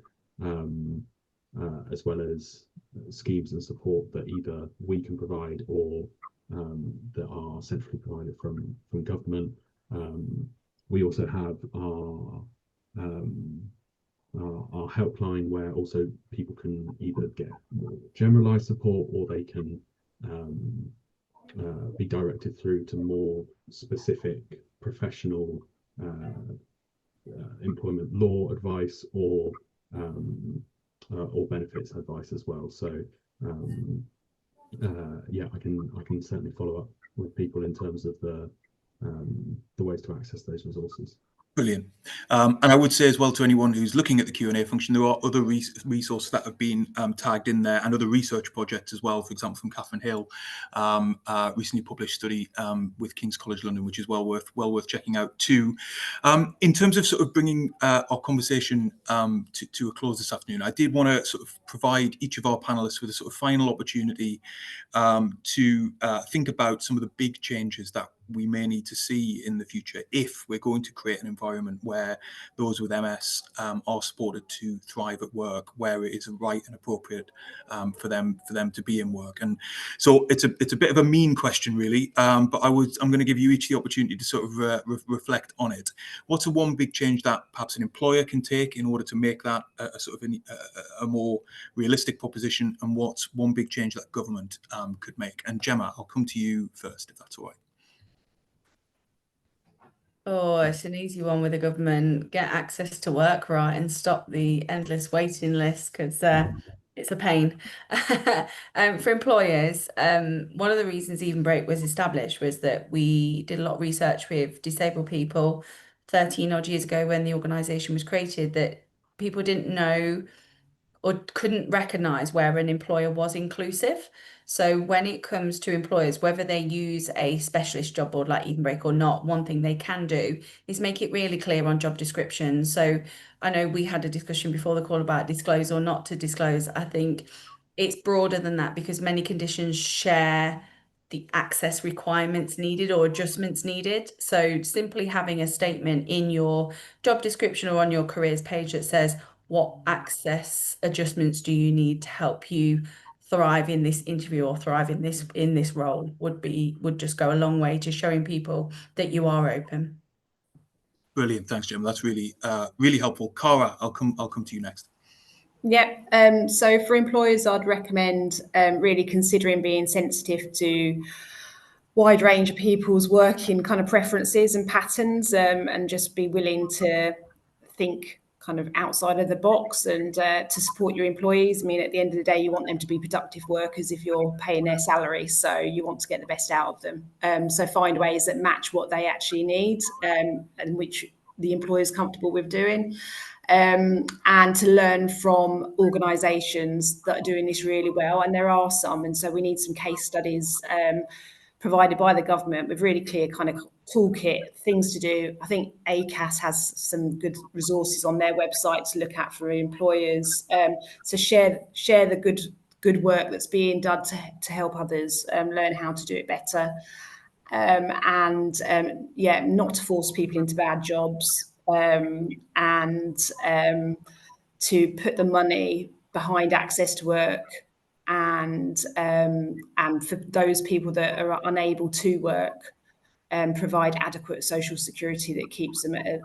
as well as schemes and support that either we can provide or that are centrally provided from government. We also have our helpline, where also people can either get more generalized support, or they can be directed through to more specific professional employment law advice or benefits advice as well. So yeah, I can certainly follow up with people in terms of the ways to access those resources. Brilliant. And I would say as well to anyone who's looking at the Q&A function, there are other resources that have been tagged in there, and other research projects as well. For example, from Catherine Hill, recently published study with King's College London, which is well worth checking out too. In terms of sort of bringing our conversation to a close this afternoon, I did want to sort of provide each of our panelists with a sort of final opportunity to think about some of the big changes that we may need to see in the future if we're going to create an environment where those with MS are supported to thrive at work, where it is right and appropriate for them to be in work. And so it's a bit of a mean question, really, but I'm going to give you each the opportunity to sort of reflect on it. What's the one big change that perhaps an employer can take in order to make that a sort of a more realistic proposition, and what's one big change that government could make? And Jemma, I'll come to you first, if that's all right. Oh, it's an easy one with the government. Get access to work right and stop the endless waiting list, because it's a pain. For employers, one of the reasons EvenBreak was established was that we did a lot of research with disabled people 13 odd years ago when the organisation was created, that people didn't know or couldn't recognise where an employer was inclusive. So when it comes to employers, whether they use a specialist job board like EvenBreak or not, one thing they can do is make it really clear on job descriptions. So I know we had a discussion before the call about disclose or not to disclose. I think it's broader than that, because many conditions share the access requirements needed or adjustments needed. So simply having a statement in your job description or on your careers page that says, what access adjustments do you need to help you thrive in this interview or thrive in this role would just go a long way to showing people that you are open. Brilliant, thanks, Jim. That's really really helpful. Cara, I'll come to you next. Yeah. So for employers, I'd recommend really considering being sensitive to wide range of people's working kind of preferences and patterns, and just be willing to think kind of outside of the box and to support your employees. I mean, at the end of the day, you want them to be productive workers if you're paying their salary, so you want to get the best out of them. So find ways that match what they actually need, and which the employer is comfortable with doing. And to learn from organisations that are doing this really well, and there are some, and so we need some case studies provided by the government with really clear kind of toolkit, things to do. I think ACAS has some good resources on their website to look at for employers, to share the good work that's being done to help others learn how to do it better, not to force people into bad jobs, and to put the money behind access to work, and for those people that are unable to work, provide adequate social security that keeps them at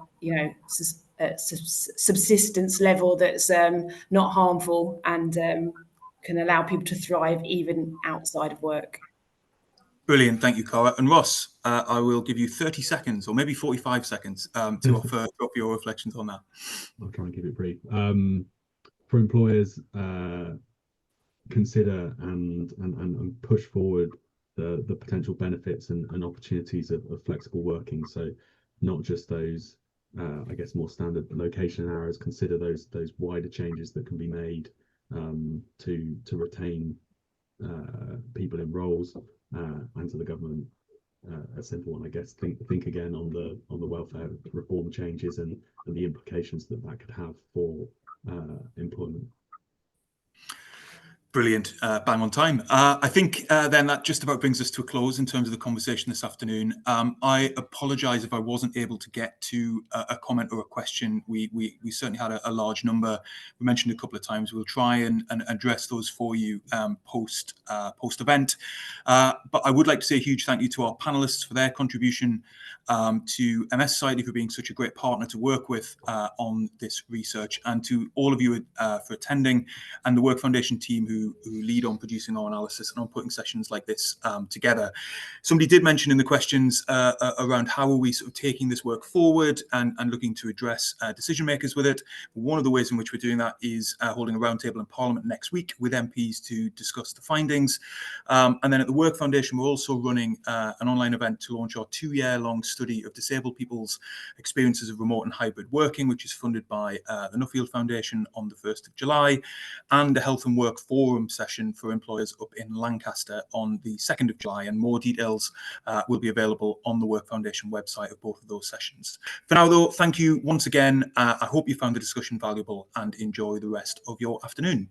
a subsistence level that's not harmful, and can allow people to thrive even outside of work. Brilliant, thank you, Cara. And Ross, I will give you 30 seconds or maybe 45 seconds to offer your reflections on that. I'll try and keep it brief. For employers, consider and push forward the potential benefits and opportunities of flexible working. So not just those, I guess, more standard location hours. Consider those wider changes that can be made to retain people in roles, and to the government. A simple one, I guess. Think again on the welfare reform changes and the implications that could have for employment. Brilliant, bang on time. I think then that just about brings us to a close in terms of the conversation this afternoon. I apologise if I wasn't able to get to a comment or a question. We certainly had a large number. We mentioned a couple of times. We'll try and address those for you post event. But I would like to say a huge thank you to our panellists for their contribution, to MS Society for being such a great partner to work with on this research, and to all of you for attending, and the Work Foundation team who who lead on producing our analysis and on putting sessions like this together. Somebody did mention in the questions around how are we sort of taking this work forward and looking to address decision makers with it. One of the ways in which we're doing that is holding a roundtable in Parliament next week with MPs to discuss the findings. And then at the Work Foundation, we're also running an online event to launch our 2-year-long study of disabled people's experiences of remote and hybrid working, which is funded by the Nuffield Foundation on the 1st of July, and a Health and Work Forum session for employers up in Lancaster on the 2nd of July. And more details will be available on the Work Foundation website of both of those sessions. For now, though, thank you once again. I hope you found the discussion valuable and enjoy the rest of your afternoon.